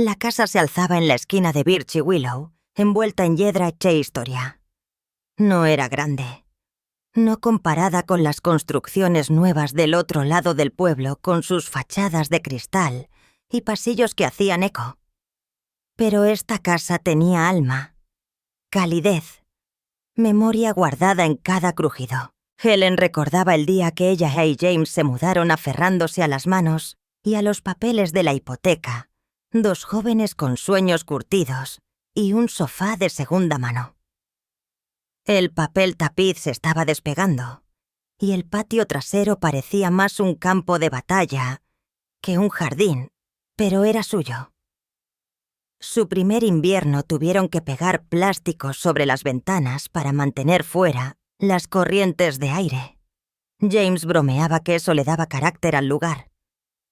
La casa se alzaba en la esquina de Birch y Willow, envuelta en hiedra hecha historia. No era grande. No comparada con las construcciones nuevas del otro lado del pueblo con sus fachadas de cristal y pasillos que hacían eco. Pero esta casa tenía alma, calidez, memoria guardada en cada crujido. Helen recordaba el día que ella y James se mudaron aferrándose a las manos y a los papeles de la hipoteca, dos jóvenes con sueños curtidos y un sofá de segunda mano. El papel tapiz se estaba despegando y el patio trasero parecía más un campo de batalla que un jardín, pero era suyo. Su primer invierno tuvieron que pegar plásticos sobre las ventanas para mantener fuera las corrientes de aire. James bromeaba que eso le daba carácter al lugar.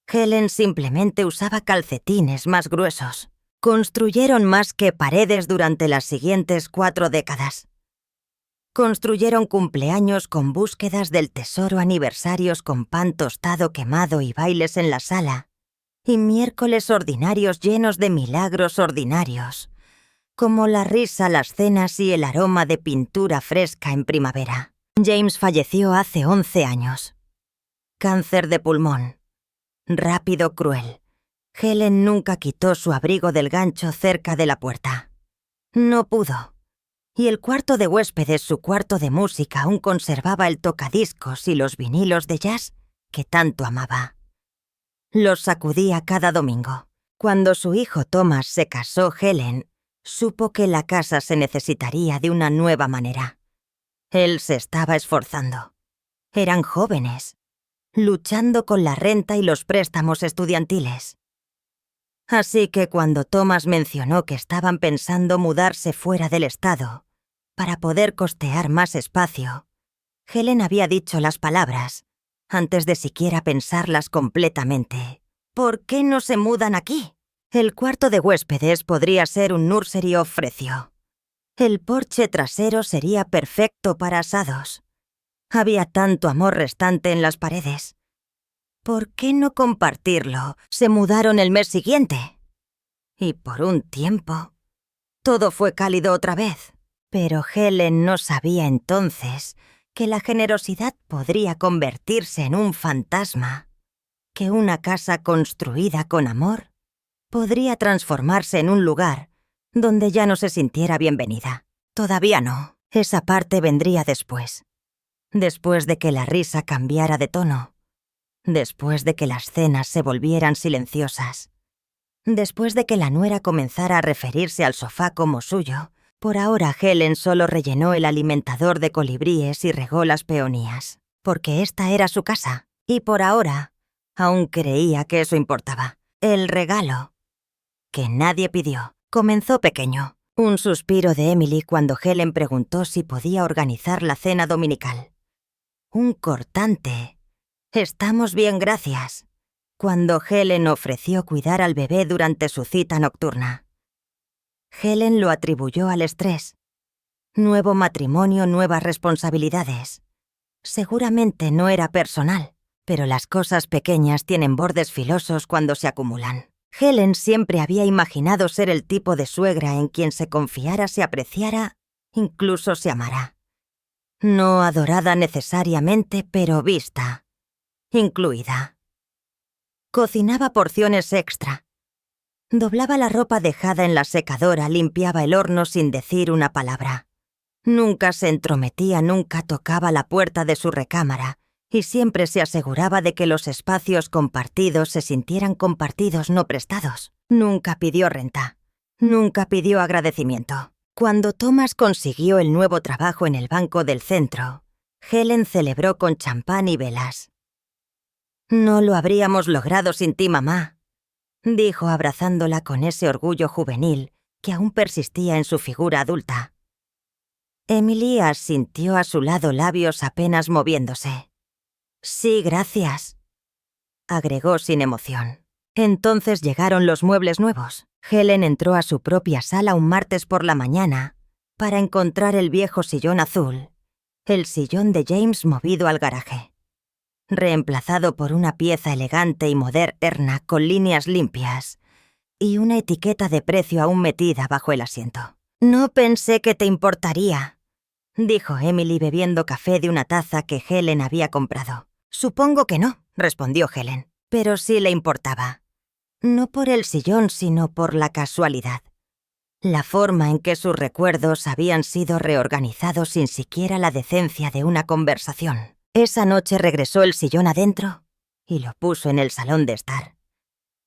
Helen simplemente usaba calcetines más gruesos. Construyeron más que paredes durante las siguientes 4 décadas. Construyeron cumpleaños con búsquedas del tesoro, aniversarios con pan tostado quemado y bailes en la sala, y miércoles ordinarios llenos de milagros ordinarios, como la risa, las cenas y el aroma de pintura fresca en primavera. James falleció hace 11 años. Cáncer de pulmón. Rápido, cruel. Helen nunca quitó su abrigo del gancho cerca de la puerta. No pudo. Y el cuarto de huéspedes, su cuarto de música, aún conservaba el tocadiscos y los vinilos de jazz que tanto amaba. Los sacudía cada domingo. Cuando su hijo Thomas se casó, Helen supo que la casa se necesitaría de una nueva manera. Él se estaba esforzando. Eran jóvenes, luchando con la renta y los préstamos estudiantiles. Así que cuando Thomas mencionó que estaban pensando mudarse fuera del estado para poder costear más espacio, Helen había dicho las palabras, antes de siquiera pensarlas completamente. ¿Por qué no se mudan aquí? El cuarto de huéspedes podría ser un nursery of frecio. El porche trasero sería perfecto para asados. Había tanto amor restante en las paredes. ¿Por qué no compartirlo? Se mudaron el mes siguiente. Y por un tiempo, todo fue cálido otra vez. Pero Helen no sabía entonces que la generosidad podría convertirse en un fantasma, que una casa construida con amor podría transformarse en un lugar donde ya no se sintiera bienvenida. Todavía no. Esa parte vendría después. Después de que la risa cambiara de tono. Después de que las cenas se volvieran silenciosas. Después de que la nuera comenzara a referirse al sofá como suyo. Por ahora Helen solo rellenó el alimentador de colibríes y regó las peonías, porque esta era su casa. Y por ahora, aún creía que eso importaba. El regalo, que nadie pidió, comenzó pequeño. Un suspiro de Emily cuando Helen preguntó si podía organizar la cena dominical. Un cortante. «Estamos bien, gracias», cuando Helen ofreció cuidar al bebé durante su cita nocturna. Helen lo atribuyó al estrés. Nuevo matrimonio, nuevas responsabilidades. Seguramente no era personal, pero las cosas pequeñas tienen bordes filosos cuando se acumulan. Helen siempre había imaginado ser el tipo de suegra en quien se confiara, se apreciara, incluso se amara. No adorada necesariamente, pero vista, incluida. Cocinaba porciones extra. Doblaba la ropa dejada en la secadora, limpiaba el horno sin decir una palabra. Nunca se entrometía, nunca tocaba la puerta de su recámara, y siempre se aseguraba de que los espacios compartidos se sintieran compartidos, no prestados. Nunca pidió renta. Nunca pidió agradecimiento. Cuando Thomas consiguió el nuevo trabajo en el banco del centro, Helen celebró con champán y velas. «No lo habríamos logrado sin ti, mamá», dijo abrazándola con ese orgullo juvenil que aún persistía en su figura adulta. Emily asintió a su lado, labios apenas moviéndose. «Sí, gracias», agregó sin emoción. Entonces llegaron los muebles nuevos. Helen entró a su propia sala un martes por la mañana para encontrar el viejo sillón azul, el sillón de James movido al garaje, reemplazado por una pieza elegante y moderna con líneas limpias, y una etiqueta de precio aún metida bajo el asiento. «No pensé que te importaría», dijo Emily bebiendo café de una taza que Helen había comprado. «Supongo que no», respondió Helen, «pero sí le importaba. No por el sillón, sino por la casualidad. La forma en que sus recuerdos habían sido reorganizados sin siquiera la decencia de una conversación. Esa noche regresó el sillón adentro y lo puso en el salón de estar.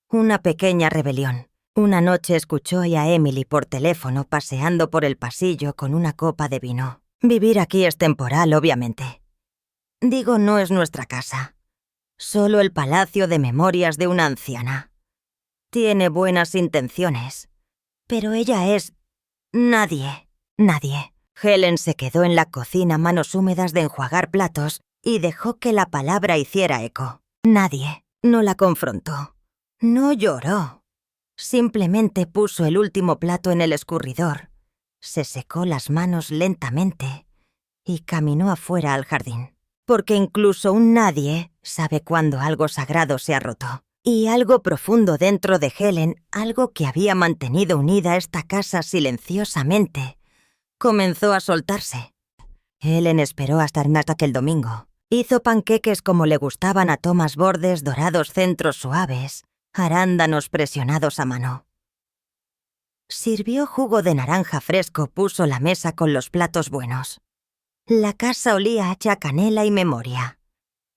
Una pequeña rebelión. Una noche escuchó a Emily por teléfono paseando por el pasillo con una copa de vino. Vivir aquí es temporal, obviamente. Digo, no es nuestra casa. Solo el palacio de memorias de una anciana. Tiene buenas intenciones, pero ella es nadie. Helen se quedó en la cocina, manos húmedas de enjuagar platos, y dejó que la palabra hiciera eco. Nadie. No la confrontó. No lloró. Simplemente puso el último plato en el escurridor, se secó las manos lentamente y caminó afuera al jardín. Porque incluso un nadie sabe cuándo algo sagrado se ha roto. Y algo profundo dentro de Helen, algo que había mantenido unida esta casa silenciosamente, comenzó a soltarse. Helen esperó hasta el domingo. Hizo panqueques como le gustaban a Thomas, bordes dorados, centros suaves, arándanos presionados a mano. Sirvió jugo de naranja fresco, puso la mesa con los platos buenos. La casa olía a canela y memoria.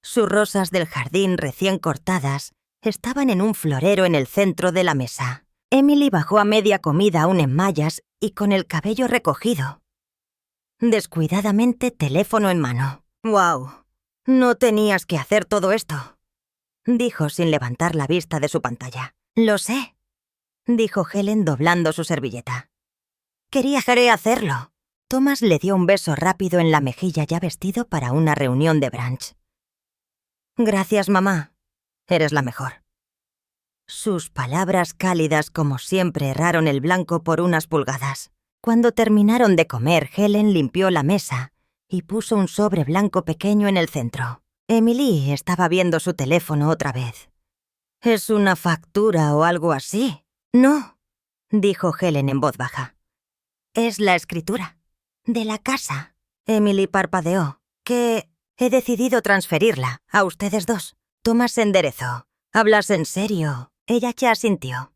Sus rosas del jardín recién cortadas estaban en un florero en el centro de la mesa. Emily bajó a media comida aún en mallas y con el cabello recogido. Descuidadamente, teléfono en mano. «¡Guau! No tenías que hacer todo esto», dijo sin levantar la vista de su pantalla. «Lo sé», dijo Helen doblando su servilleta. «Quería hacerlo». Thomas le dio un beso rápido en la mejilla, ya vestido para una reunión de brunch. «Gracias, mamá. Eres la mejor». Sus palabras cálidas, como siempre, erraron el blanco por unas pulgadas. Cuando terminaron de comer, Helen limpió la mesa y puso un sobre blanco pequeño en el centro. Emily estaba viendo su teléfono otra vez. «¿Es una factura o algo así?» «No», dijo Helen en voz baja. «Es la escritura. De la casa». Emily parpadeó. «Que he decidido transferirla a ustedes dos». Thomas se enderezó. «¿Hablas en serio?» Ella ya asintió.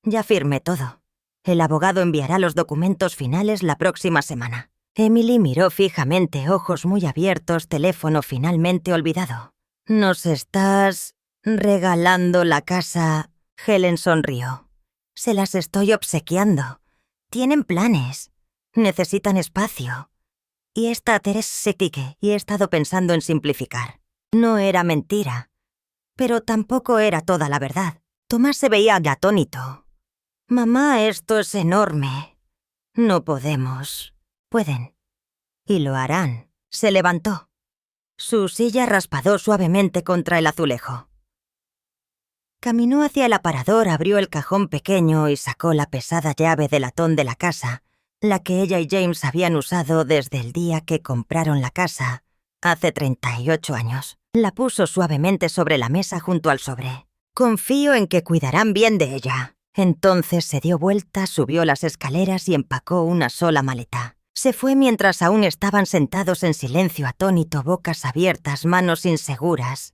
«Ya firmé todo. El abogado enviará los documentos finales la próxima semana». Emily miró fijamente, ojos muy abiertos, teléfono finalmente olvidado. «¿Nos estás regalando la casa?» Helen sonrió. «Se las estoy obsequiando. Tienen planes. Necesitan espacio. Y esta Teresa Tique, y he estado pensando en simplificar. No era mentira, pero tampoco era toda la verdad». Tomás se veía atónito. «Mamá, esto es enorme. No podemos». «Pueden. Y lo harán». Se levantó. Su silla raspadó suavemente contra el azulejo. Caminó hacia el aparador, abrió el cajón pequeño y sacó la pesada llave de latón de la casa, la que ella y James habían usado desde el día que compraron la casa, hace 38 años. La puso suavemente sobre la mesa junto al sobre. «Confío en que cuidarán bien de ella». Entonces se dio vuelta, subió las escaleras y empacó una sola maleta. Se fue mientras aún estaban sentados en silencio atónito, bocas abiertas, manos inseguras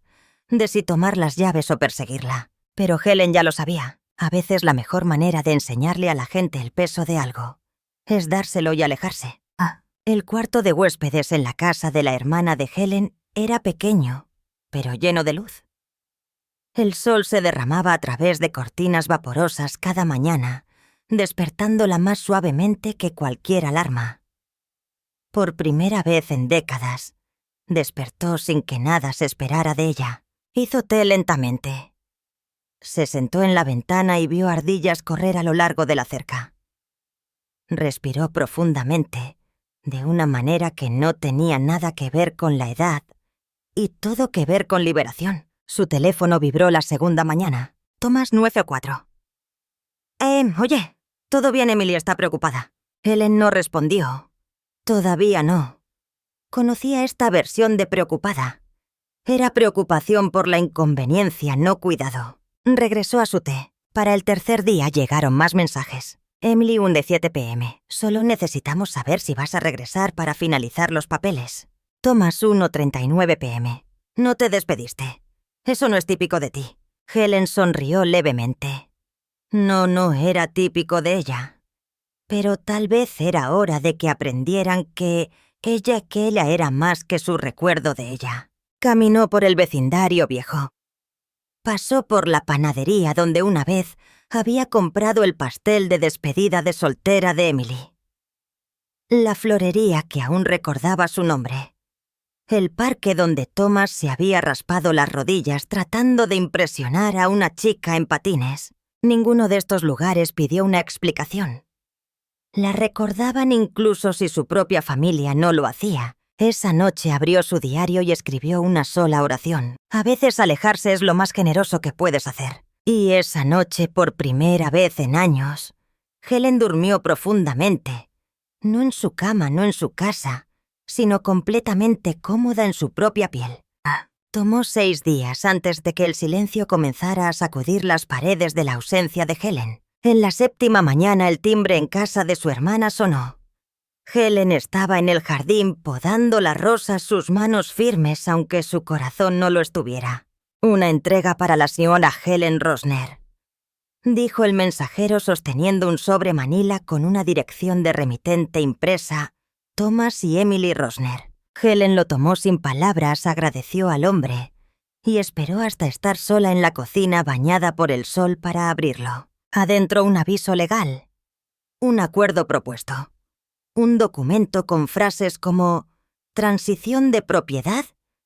de si tomar las llaves o perseguirla. Pero Helen ya lo sabía. A veces la mejor manera de enseñarle a la gente el peso de algo es dárselo y alejarse. El cuarto de huéspedes en la casa de la hermana de Helen era pequeño, pero lleno de luz. El sol se derramaba a través de cortinas vaporosas cada mañana, despertándola más suavemente que cualquier alarma. Por primera vez en décadas, despertó sin que nada se esperara de ella. Hizo té lentamente. Se sentó en la ventana y vio ardillas correr a lo largo de la cerca. Respiró profundamente, de una manera que no tenía nada que ver con la edad y todo que ver con liberación. Su teléfono vibró la segunda mañana. Thomas 9-4. Oye, ¿todo bien? Emily está preocupada». Helen no respondió. Todavía no. Conocía esta versión de preocupada. Era preocupación por la inconveniencia, no cuidado. Regresó a su té. Para el tercer día llegaron más mensajes. Emily 1:07 p.m. Solo necesitamos saber si vas a regresar para finalizar los papeles. Thomas 1:39 p.m. No te despediste. Eso no es típico de ti. Helen sonrió levemente. No era típico de ella. Pero tal vez era hora de que aprendieran que ella era más que su recuerdo de ella. Caminó por el vecindario viejo. Pasó por la panadería donde una vez había comprado el pastel de despedida de soltera de Emily. La florería que aún recordaba su nombre. El parque donde Thomas se había raspado las rodillas tratando de impresionar a una chica en patines. Ninguno de estos lugares pidió una explicación. La recordaban incluso si su propia familia no lo hacía. Esa noche abrió su diario y escribió una sola oración. A veces alejarse es lo más generoso que puedes hacer. Y esa noche, por primera vez en años, Helen durmió profundamente. No en su cama, no en su casa, sino completamente cómoda en su propia piel. Tomó 6 días antes de que el silencio comenzara a sacudir las paredes de la ausencia de Helen. En la 7ª mañana el timbre en casa de su hermana sonó. Helen estaba en el jardín podando las rosas, sus manos firmes aunque su corazón no lo estuviera. Una entrega para la señora Helen Rosner, dijo el mensajero sosteniendo un sobre manila con una dirección de remitente impresa, Thomas y Emily Rosner. Helen lo tomó sin palabras, agradeció al hombre y esperó hasta estar sola en la cocina bañada por el sol para abrirlo. Adentro un aviso legal, un acuerdo propuesto. Un documento con frases como transición de propiedad,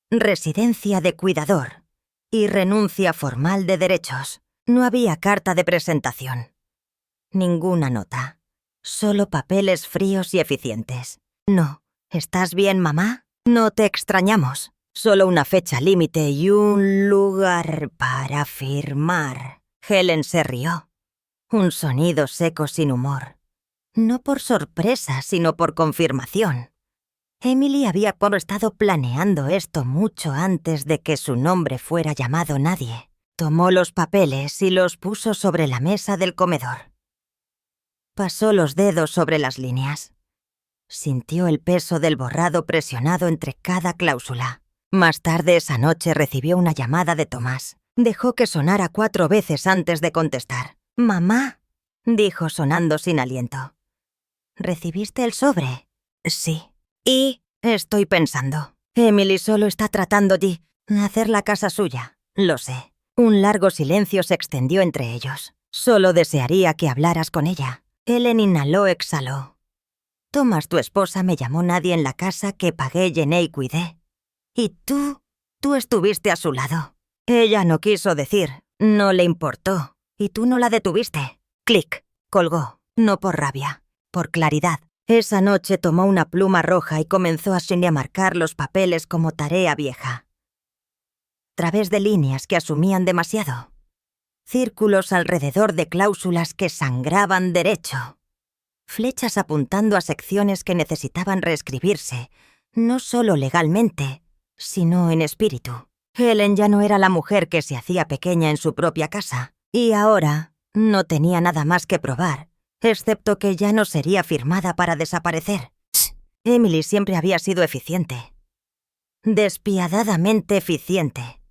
residencia de cuidador y renuncia formal de derechos. No había carta de presentación. Ninguna nota. Solo papeles fríos y eficientes. No. ¿Estás bien, mamá? No te extrañamos. Solo una fecha límite y un lugar para firmar. Helen se rió. Un sonido seco sin humor. No por sorpresa, sino por confirmación. Emily había estado planeando esto mucho antes de que su nombre fuera llamado nadie. Tomó los papeles y los puso sobre la mesa del comedor. Pasó los dedos sobre las líneas. Sintió el peso del borrado presionado entre cada cláusula. Más tarde esa noche recibió una llamada de Thomas. Dejó que sonara 4 veces antes de contestar. «Mamá», dijo sonando sin aliento. ¿Recibiste el sobre? Sí. Y estoy pensando. Emily solo está tratando de hacer la casa suya. Lo sé. Un largo silencio se extendió entre ellos. Solo desearía que hablaras con ella. Helen inhaló, exhaló. Thomas, tu esposa, me llamó nadie en la casa que pagué, llené y cuidé. Y tú estuviste a su lado. Ella no quiso decir, no le importó. Y tú no la detuviste. Clic. Colgó. No por rabia. Por claridad. Esa noche tomó una pluma roja y comenzó a marcar los papeles como tarea vieja. Través de líneas que asumían demasiado. Círculos alrededor de cláusulas que sangraban derecho. Flechas apuntando a secciones que necesitaban reescribirse, no solo legalmente, sino en espíritu. Helen ya no era la mujer que se hacía pequeña en su propia casa, y ahora no tenía nada más que probar. Excepto que ya no sería firmada para desaparecer. Emily siempre había sido eficiente. Despiadadamente eficiente.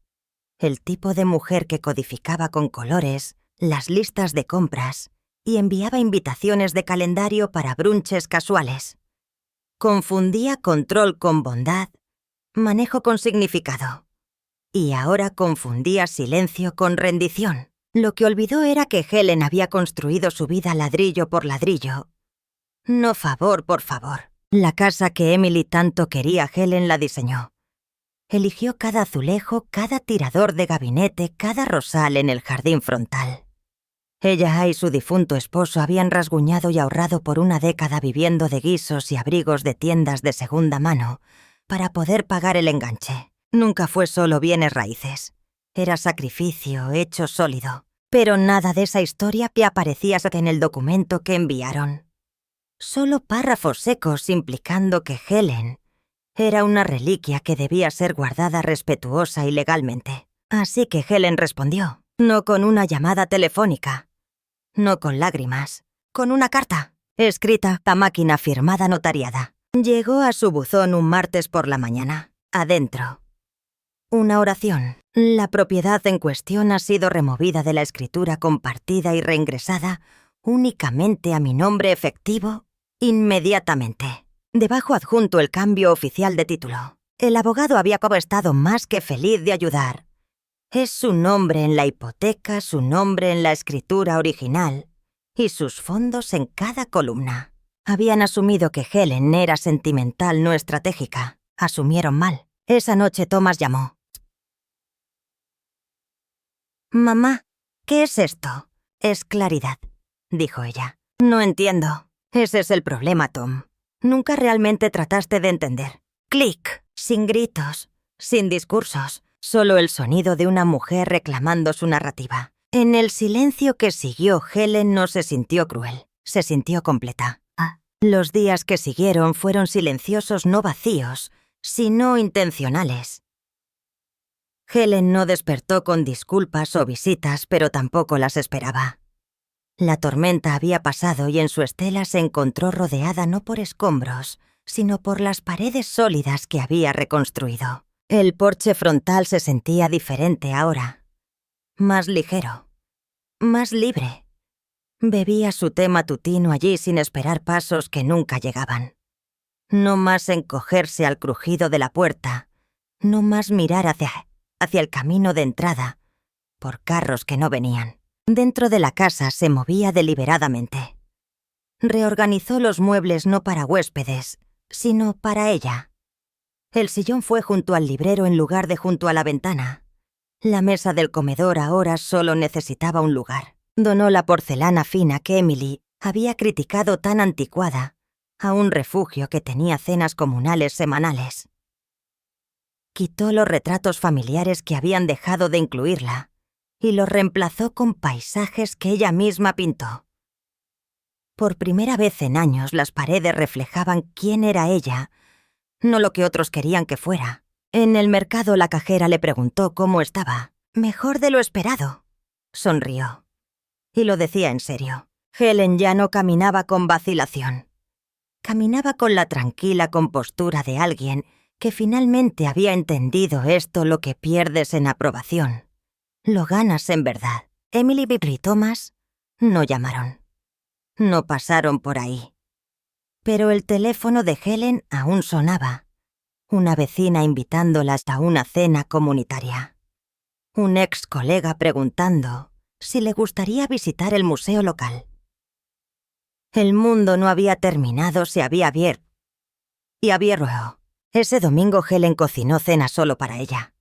El tipo de mujer que codificaba con colores las listas de compras y enviaba invitaciones de calendario para brunches casuales. Confundía control con bondad, manejo con significado. Y ahora confundía silencio con rendición. Lo que olvidó era que Helen había construido su vida ladrillo por ladrillo. No favor por favor. La casa que Emily tanto quería, Helen la diseñó. Eligió cada azulejo, cada tirador de gabinete, cada rosal en el jardín frontal. Ella y su difunto esposo habían rasguñado y ahorrado por una década viviendo de guisos y abrigos de tiendas de segunda mano para poder pagar el enganche. Nunca fue solo bienes raíces. Era sacrificio hecho sólido. Pero nada de esa historia aparecía en el documento que enviaron. Solo párrafos secos implicando que Helen era una reliquia que debía ser guardada respetuosa y legalmente. Así que Helen respondió, no con una llamada telefónica, No con lágrimas, con una carta, escrita a máquina firmada notariada. Llegó a su buzón un martes por la mañana. Adentro. Una oración. La propiedad en cuestión ha sido removida de la escritura compartida y reingresada únicamente a mi nombre efectivo inmediatamente. Debajo adjunto el cambio oficial de título. El abogado había estado más que feliz de ayudar. Es su nombre en la hipoteca, su nombre en la escritura original y sus fondos en cada columna. Habían asumido que Helen era sentimental, no estratégica. Asumieron mal. Esa noche Thomas llamó. «Mamá, ¿qué es esto?» «Es claridad», dijo ella. «No entiendo». «Ese es el problema, Tom. Nunca realmente trataste de entender. Clic, sin gritos, sin discursos, solo el sonido de una mujer reclamando su narrativa. En el silencio que siguió, Helen no se sintió cruel, se sintió completa. Los días que siguieron fueron silenciosos, no vacíos, sino intencionales. Helen no despertó con disculpas o visitas, pero tampoco las esperaba. La tormenta había pasado y en su estela se encontró rodeada no por escombros, sino por las paredes sólidas que había reconstruido. El porche frontal se sentía diferente ahora. Más ligero. Más libre. Bebía su té matutino allí sin esperar pasos que nunca llegaban. No más encogerse al crujido de la puerta. No más mirar hacia el camino de entrada, por carros que no venían. Dentro de la casa se movía deliberadamente. Reorganizó los muebles no para huéspedes, sino para ella. El sillón fue junto al librero en lugar de junto a la ventana. La mesa del comedor ahora solo necesitaba un lugar. Donó la porcelana fina que Emily había criticado tan anticuada a un refugio que tenía cenas comunales semanales. Quitó los retratos familiares que habían dejado de incluirla y los reemplazó con paisajes que ella misma pintó. Por primera vez en años las paredes reflejaban quién era ella, no lo que otros querían que fuera. En el mercado la cajera le preguntó cómo estaba. «Mejor de lo esperado», sonrió. Y lo decía en serio. Helen ya no caminaba con vacilación. Caminaba con la tranquila compostura de alguien que finalmente había entendido esto lo que pierdes en aprobación. Lo ganas en verdad. Emily, Bill y Thomas no llamaron. No pasaron por ahí. Pero el teléfono de Helen aún sonaba. Una vecina invitándola a una cena comunitaria. Un ex colega preguntando si le gustaría visitar el museo local. El mundo no había terminado, se había abierto. Y abierto. Ese domingo Helen cocinó cena solo para ella.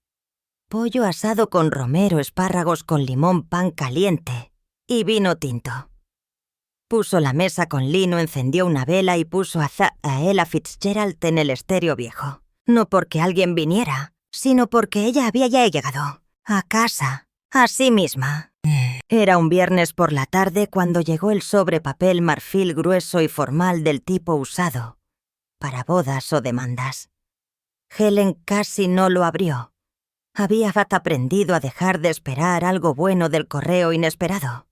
Pollo asado con romero, espárragos con limón, pan caliente y vino tinto. Puso la mesa con lino, encendió una vela y puso a Ella Fitzgerald en el estéreo viejo. No porque alguien viniera, sino porque ella había ya llegado a casa, a sí misma. Era un viernes por la tarde cuando llegó el sobre papel marfil grueso y formal del tipo usado para bodas o demandas. Helen casi no lo abrió. Había aprendido a dejar de esperar algo bueno del correo inesperado.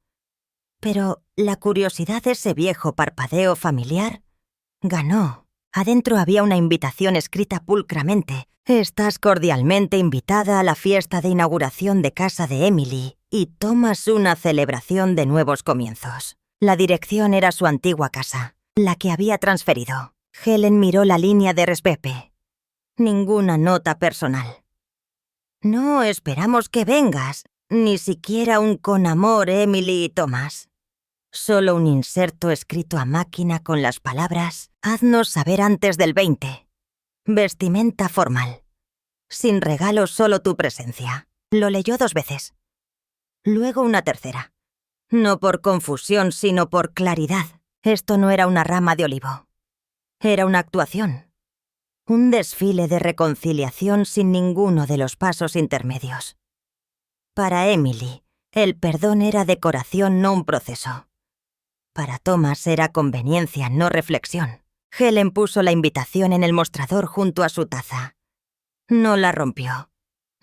Pero la curiosidad de ese viejo parpadeo familiar ganó. Adentro había una invitación escrita pulcramente. «Estás cordialmente invitada a la fiesta de inauguración de casa de Emily y tomas una celebración de nuevos comienzos». La dirección era su antigua casa, la que había transferido. Helen miró la línea de respepe. Ninguna nota personal. «No esperamos que vengas, ni siquiera un con amor, Emily y Thomas». Solo un inserto escrito a máquina con las palabras «Haznos saber antes del 20». Vestimenta formal. Sin regalo, solo tu presencia. Lo leyó 2 veces. Luego una tercera. No por confusión, sino por claridad. Esto no era una rama de olivo. Era una actuación. Un desfile de reconciliación sin ninguno de los pasos intermedios. Para Emily, el perdón era decoración, no un proceso. Para Thomas era conveniencia, no reflexión. Helen puso la invitación en el mostrador junto a su taza. No la rompió.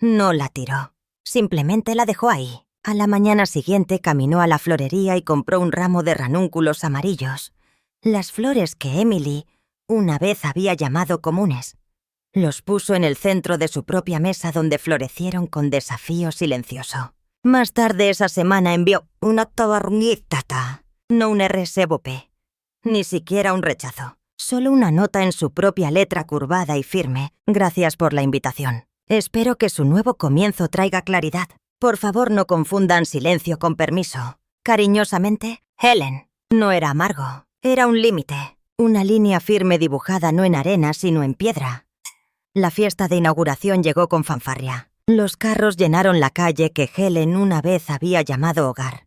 No la tiró. Simplemente la dejó ahí. A la mañana siguiente caminó a la florería y compró un ramo de ranúnculos amarillos, las flores que Emily una vez había llamado comunes. Los puso en el centro de su propia mesa donde florecieron con desafío silencioso. Más tarde esa semana envió una tabarnitata, no un RSVP, ni siquiera un rechazo, solo una nota en su propia letra curvada y firme. Gracias por la invitación. Espero que su nuevo comienzo traiga claridad. Por favor, no confundan silencio con permiso. Cariñosamente, Helen. No era amargo, era un límite, una línea firme dibujada no en arena sino en piedra. La fiesta de inauguración llegó con fanfarria. Los carros llenaron la calle que Helen una vez había llamado hogar.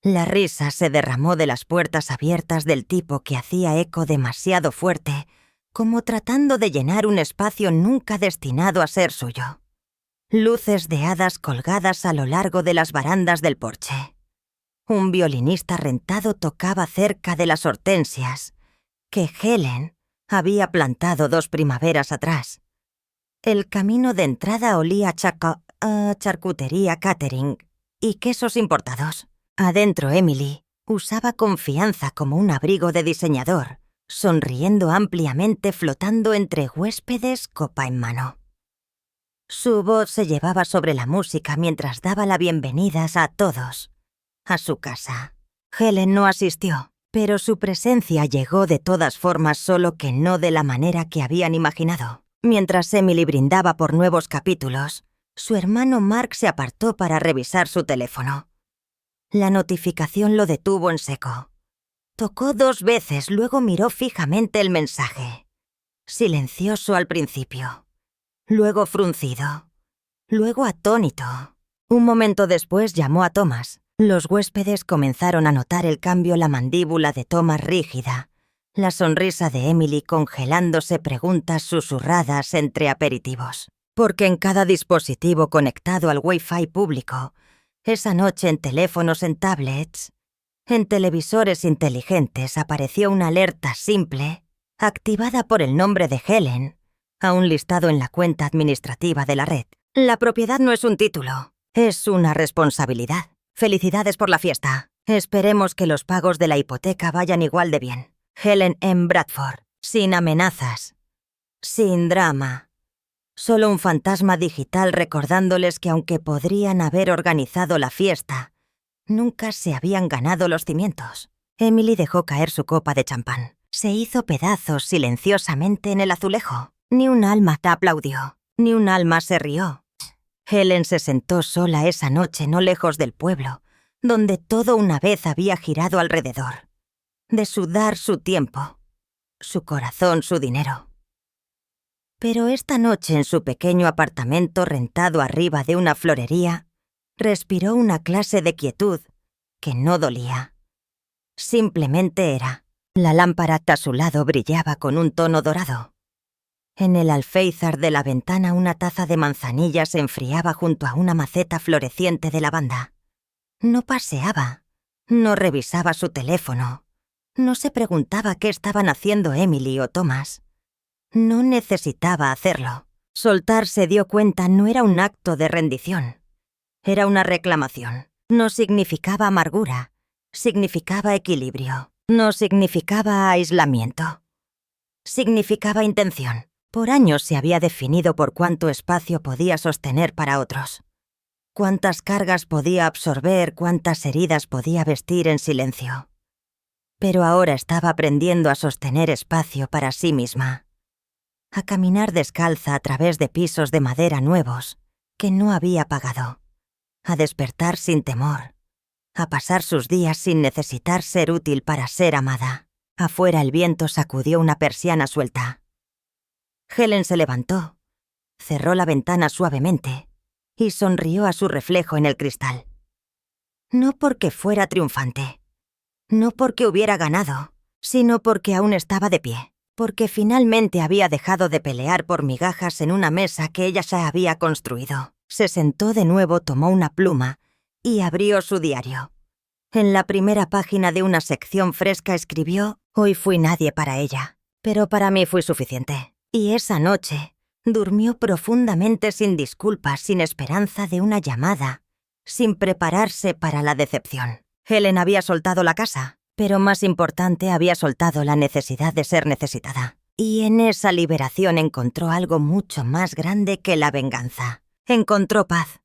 La risa se derramó de las puertas abiertas del tipo que hacía eco demasiado fuerte, como tratando de llenar un espacio nunca destinado a ser suyo. Luces de hadas colgadas a lo largo de las barandas del porche. Un violinista rentado tocaba cerca de las hortensias, que Helen había plantado 2 primaveras atrás. El camino de entrada olía a charcutería catering y quesos importados. Adentro Emily usaba confianza como un abrigo de diseñador, sonriendo ampliamente flotando entre huéspedes copa en mano. Su voz se llevaba sobre la música mientras daba la bienvenida a todos a su casa. Helen no asistió, pero su presencia llegó de todas formas, solo que no de la manera que habían imaginado. Mientras Emily brindaba por nuevos capítulos, su hermano Mark se apartó para revisar su teléfono. La notificación lo detuvo en seco. Tocó 2 veces, luego miró fijamente el mensaje. Silencioso al principio, luego fruncido, luego atónito. Un momento después llamó a Thomas. Los huéspedes comenzaron a notar el cambio, la mandíbula de Thomas rígida, la sonrisa de Emily congelándose, preguntas susurradas entre aperitivos. Porque en cada dispositivo conectado al Wi-Fi público, esa noche en teléfonos, en tablets, en televisores inteligentes apareció una alerta simple, activada por el nombre de Helen, a un listado en la cuenta administrativa de la red. La propiedad no es un título, es una responsabilidad. Felicidades por la fiesta. Esperemos que los pagos de la hipoteca vayan igual de bien. Helen M. Bradford. Sin amenazas. Sin drama. Solo un fantasma digital recordándoles que aunque podrían haber organizado la fiesta, nunca se habían ganado los cimientos. Emily dejó caer su copa de champán. Se hizo pedazos silenciosamente en el azulejo. Ni un alma te aplaudió. Ni un alma se rió. Helen se sentó sola esa noche no lejos del pueblo, donde todo una vez había girado alrededor. De sudar su tiempo, su corazón, su dinero. Pero esta noche en su pequeño apartamento rentado arriba de una florería, respiró una clase de quietud que no dolía. Simplemente era. La lámpara a su lado brillaba con un tono dorado. En el alféizar de la ventana una taza de manzanilla se enfriaba junto a una maceta floreciente de lavanda. No paseaba, no revisaba su teléfono, no se preguntaba qué estaban haciendo Emily o Thomas. No necesitaba hacerlo. Soltar, se dio cuenta, no era un acto de rendición. Era una reclamación. No significaba amargura, significaba equilibrio. No significaba aislamiento. Significaba intención. Por años se había definido por cuánto espacio podía sostener para otros. Cuántas cargas podía absorber, cuántas heridas podía vestir en silencio. Pero ahora estaba aprendiendo a sostener espacio para sí misma. A caminar descalza a través de pisos de madera nuevos que no había pagado. A despertar sin temor. A pasar sus días sin necesitar ser útil para ser amada. Afuera el viento sacudió una persiana suelta. Helen se levantó, cerró la ventana suavemente y sonrió a su reflejo en el cristal. No porque fuera triunfante, no porque hubiera ganado, sino porque aún estaba de pie, porque finalmente había dejado de pelear por migajas en una mesa que ella ya había construido. Se sentó de nuevo, tomó una pluma y abrió su diario. En la primera página de una sección fresca escribió: «Hoy fui nadie para ella, pero para mí fui suficiente». Y esa noche durmió profundamente, sin disculpas, sin esperanza de una llamada sin prepararse para la decepción. Helen había soltado la casa, pero más importante, había soltado la necesidad de ser necesitada. Y en esa liberación encontró algo mucho más grande que la venganza. Encontró paz.